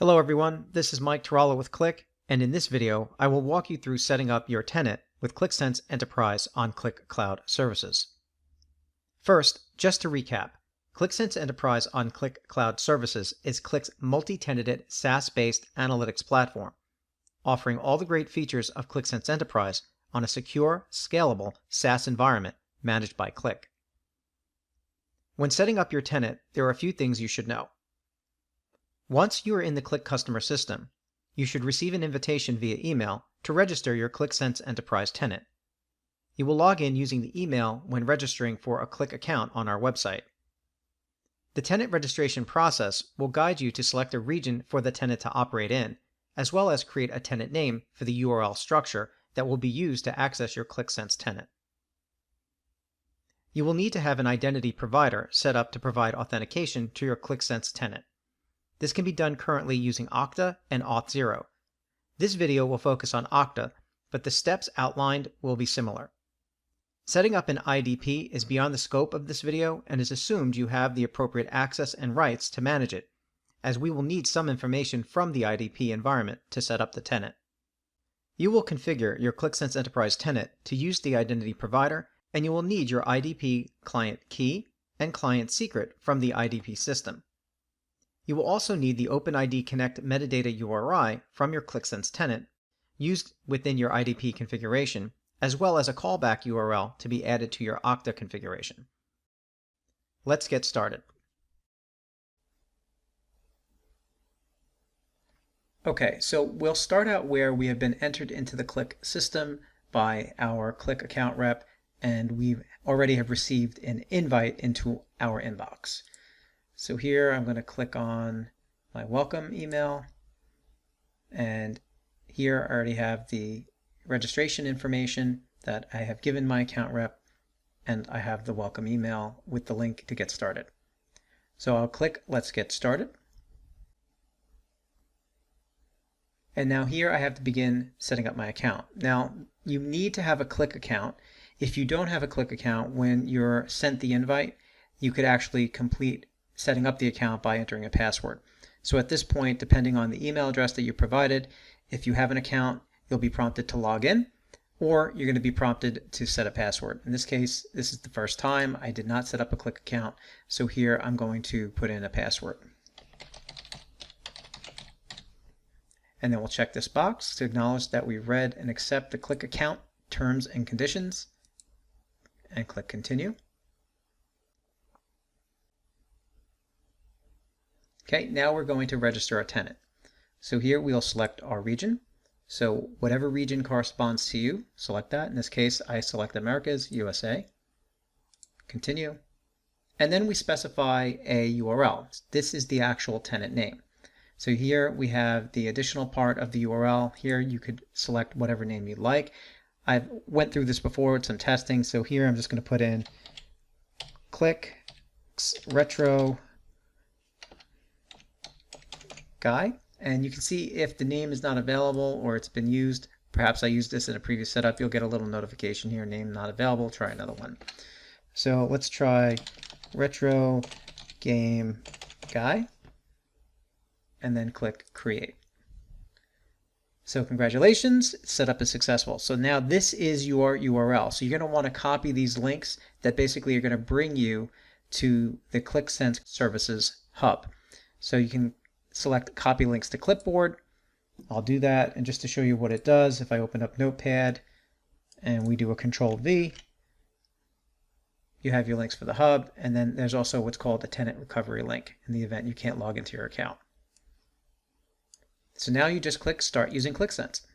Hello everyone, this is Mike Taralla with Qlik, and in this video I will walk you through setting up your tenant with Qlik Sense Enterprise on Qlik Cloud Services. First, just to recap, Qlik Sense Enterprise on Qlik Cloud Services is Qlik's multi-tenanted SaaS-based analytics platform, offering all the great features of Qlik Sense Enterprise on a secure, scalable SaaS environment managed by Qlik. When setting up your tenant, there are a few things you should know. Once you are in the Qlik customer system, you should receive an invitation via email to register your Qlik Sense Enterprise tenant. You will log in using the email when registering for a Qlik account on our website. The tenant registration process will guide you to select a region for the tenant to operate in, as well as create a tenant name for the URL structure that will be used to access your Qlik Sense tenant. You will need to have an identity provider set up to provide authentication to your Qlik Sense tenant. This can be done currently using Okta and Auth0. This video will focus on Okta, but the steps outlined will be similar. Setting up an IDP is beyond the scope of this video and is assumed you have the appropriate access and rights to manage it, as we will need some information from the IDP environment to set up the tenant. You will configure your Qlik Sense Enterprise tenant to use the identity provider, and you will need your IDP client key and client secret from the IDP system. You will also need the OpenID Connect metadata URI from your Qlik Sense tenant used within your IDP configuration, as well as a callback URL to be added to your Okta configuration. Let's get started. Okay, so we'll start out where we have been entered into the Qlik system by our Qlik account rep, and we already have received an invite into our inbox. So here I'm going to click on my welcome email, and here I already have the registration information that I have given my account rep, and I have the welcome email with the link to get started. So I'll click Let's Get Started. And now here I have to begin setting up my account. Now you need to have a Qlik account. If you don't have a Qlik account, when you're sent the invite, you could actually complete setting up the account by entering a password. So at this point, depending on the email address that you provided, if you have an account, you'll be prompted to log in, or you're going to be prompted to set a password. In this case, this is the first time I did not set up a Qlik account, so here I'm going to put in a password. And then we'll check this box to acknowledge that we read and accept the Qlik account terms and conditions, and click Continue. Okay, now we're going to register a tenant. So here we'll select our region. So whatever region corresponds to you, select that. In this case, I select Americas, USA. Continue. And then we specify a URL. This is the actual tenant name. So here we have the additional part of the URL. Here you could select whatever name you like. I've went through this before with some testing. So here I'm just going to put in Qlik Retro Guy, and you can see if the name is not available or it's been used. Perhaps I used this in a previous setup. You'll get a little notification here, name not available. Try another one. So let's try Retro Game Guy, and then click Create. So congratulations, setup is successful. So now this is your URL. So you're going to want to copy these links that basically are going to bring you to the Qlik Sense Services hub. So you can select copy links to clipboard. I'll do that, and just to show you what it does, if I open up Notepad and we do a Control-V, you have your links for the hub, and then there's also what's called a tenant recovery link in the event you can't log into your account. So now you just click Start using Qlik Sense.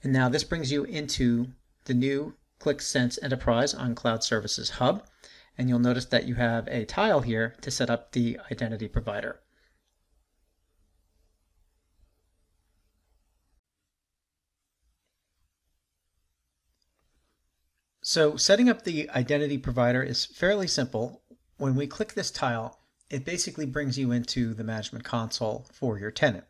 And now this brings you into the new Qlik Sense Enterprise on Cloud Services hub. And you'll notice that you have a tile here to set up the identity provider. So setting up the identity provider is fairly simple. When we click this tile, it basically brings you into the management console for your tenant.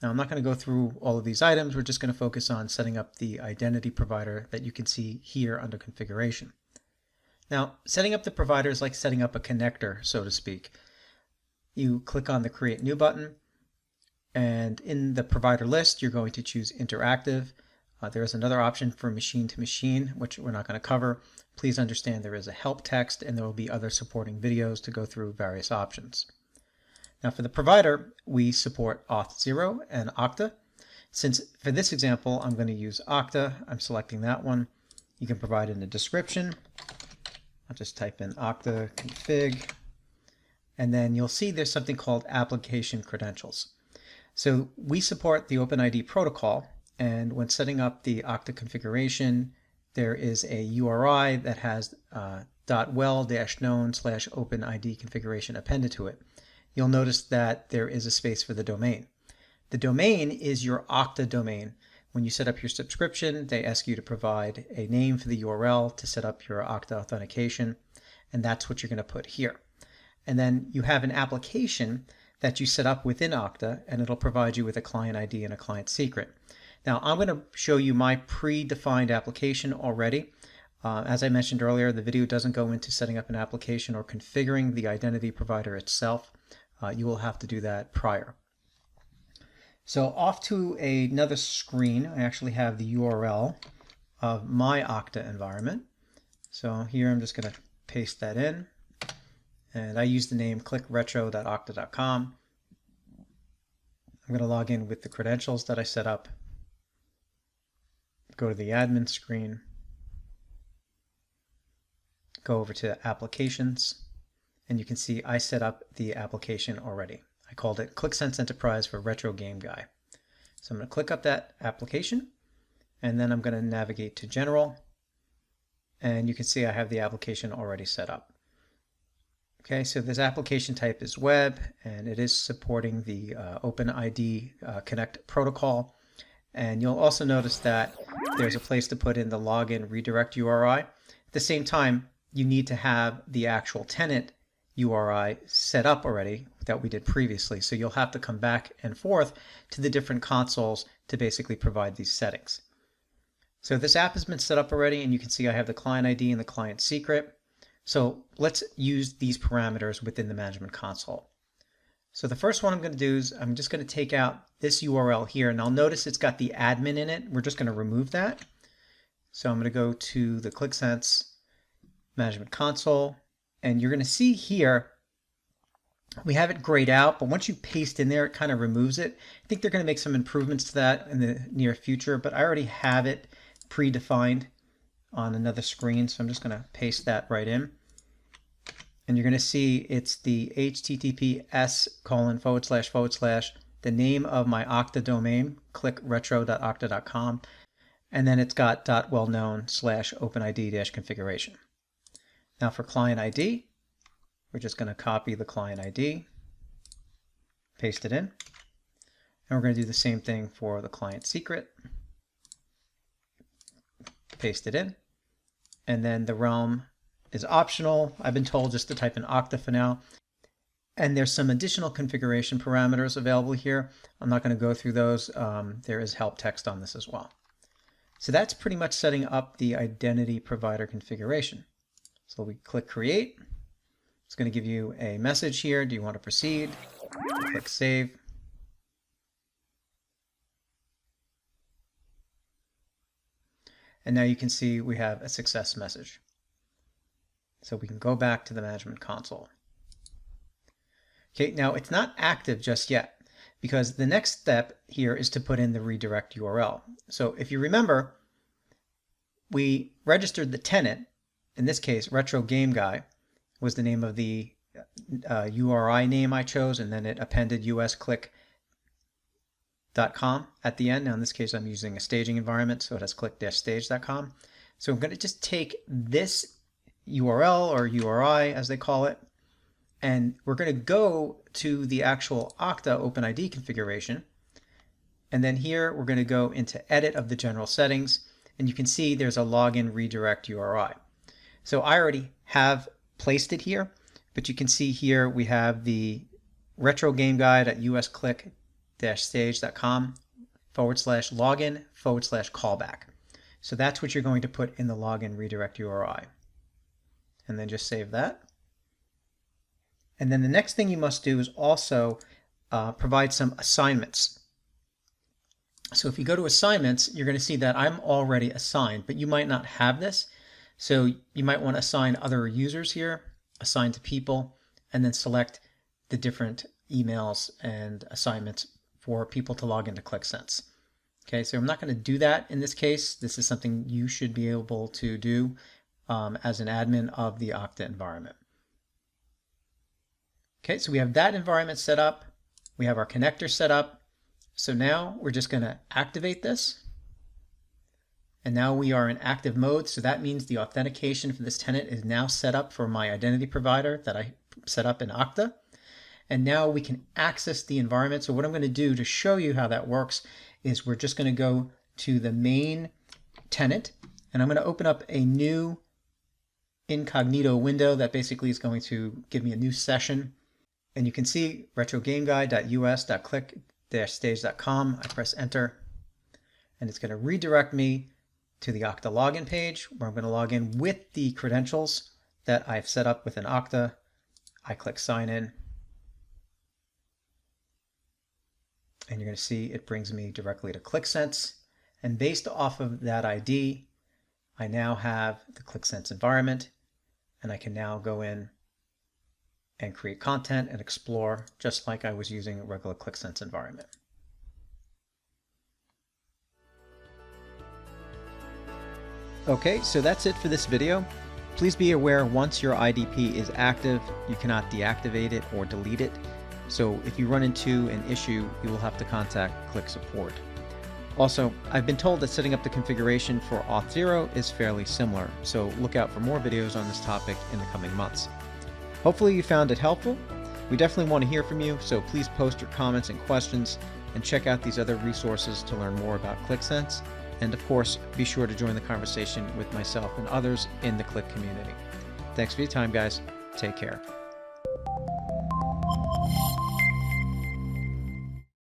Now I'm not going to go through all of these items. We're just going to focus on setting up the identity provider that you can see here under configuration. Now, setting up the provider is like setting up a connector, so to speak. you click on the Create New button, and in the provider list, you're going to choose Interactive. There is another option for machine to machine, which we're not going to cover. Please understand there is a help text, and there will be other supporting videos to go through various options. Now for the provider, we support Auth0 and Okta. Since for this example, I'm going to use Okta, I'm selecting that one. You can provide in the description. I'll just type in Okta config, and then you'll see there's something called application credentials. So we support the OpenID protocol, and when setting up the Okta configuration, there is a URI that has .well-known/OpenID configuration appended to it. You'll notice that there is a space for the domain. The domain is your Okta domain. When you set up your subscription, they ask you to provide a name for the URL to set up your Okta authentication, and that's what you're going to put here. And then you have an application that you set up within Okta, and it'll provide you with a client ID and a client secret. Now, I'm going to show you my predefined application already. As I mentioned earlier, the video doesn't go into setting up an application or configuring the identity provider itself. You will have to do that prior. So off to another screen, I actually have the URL of my Okta environment. So here I'm just going to paste that in. And I use the name qlikretro.okta.com. I'm going to log in with the credentials that I set up. Go to the admin screen. Go over to Applications. And you can see I set up the application already. I called it Qlik Sense Enterprise for Retro Game Guy. So I'm going to click up that application, and then I'm going to navigate to General, and you can see I have the application already set up. Okay, so this application type is web, and it is supporting the OpenID Connect protocol. And you'll also notice that there's a place to put in the login redirect URI. At the same time, you need to have the actual tenant URI set up already that we did previously. So you'll have to come back and forth to the different consoles to basically provide these settings. So this app has been set up already, and you can see I have the client ID and the client secret. So let's use these parameters within the management console. So the first one I'm going to do is I'm just going to take out this URL here, and I'll notice it's got the admin in it. We're just going to remove that. So I'm going to go to the Qlik Sense management console. And you're going to see here, we have it grayed out, but once you paste in there, it kind of removes it. I think they're going to make some improvements to that in the near future, but I already have it predefined on another screen. So I'm just going to paste that right in. And you're going to see it's the https:// the name of my Okta domain, qlikretro.okta.com. And then it's got .well-known/OpenID-configuration. Now for client ID, we're just going to copy the client ID, paste it in, and we're going to do the same thing for the client secret, paste it in, and then the realm is optional. I've been told just to type in Okta for now, and there's some additional configuration parameters available here. I'm not going to go through those. There is help text on this as well. So that's pretty much setting up the identity provider configuration. So we click Create. It's going to give you a message here. Do you want to proceed? Click Save. And now you can see we have a success message. So we can go back to the management console. Okay, now it's not active just yet because the next step here is to put in the redirect URL. So if you remember, we registered the tenant. In this case, Retro Game Guy was the name of the URI name I chose, and then it appended usqlik.com at the end. Now in this case, I'm using a staging environment, so it has qlik-stage.com. So I'm going to just take this URL or URI as they call it, and we're going to go to the actual Okta OpenID configuration. And then here we're going to go into edit of the general settings, and you can see there's a login redirect URI. So I already have placed it here, but you can see here we have the retro game guide at usqlik-stage.com/login/callback. So that's what you're going to put in the login redirect URI. And then just save that. And then the next thing you must do is also provide some assignments. So if you go to assignments, you're going to see that I'm already assigned, but you might not have this. So you might want to assign other users here, assign to people, and then select the different emails and assignments for people to log into Qlik Sense. Okay, so I'm not going to do that in this case. This is something you should be able to do as an admin of the Okta environment. Okay, so we have that environment set up. We have our connector set up. So now we're just going to activate this. And now we are in active mode. So that means the authentication for this tenant is now set up for my identity provider that I set up in Okta. And now we can access the environment. So what I'm going to do to show you how that works is we're just going to go to the main tenant, and I'm going to open up a new incognito window that basically is going to give me a new session. And you can see retrogameguide.us.qlik-stage.com. I press enter, and it's going to redirect me to the Okta login page where I'm going to log in with the credentials that I've set up within Okta. I click sign in, and you're going to see it brings me directly to Qlik Sense. And based off of that ID, I now have the Qlik Sense environment, and I can now go in and create content and explore just like I was using a regular Qlik Sense environment. Okay, so that's it for this video. Please be aware once your IDP is active, you cannot deactivate it or delete it. So if you run into an issue, you will have to contact Qlik support. Also, I've been told that setting up the configuration for Auth 0 is fairly similar, so look out for more videos on this topic in the coming months. Hopefully you found it helpful. We definitely want to hear from you, so please post your comments and questions, and check out these other resources to learn more about Qlik Sense. And of course, be sure to join the conversation with myself and others in the Qlik community. Thanks for your time, guys. Take care.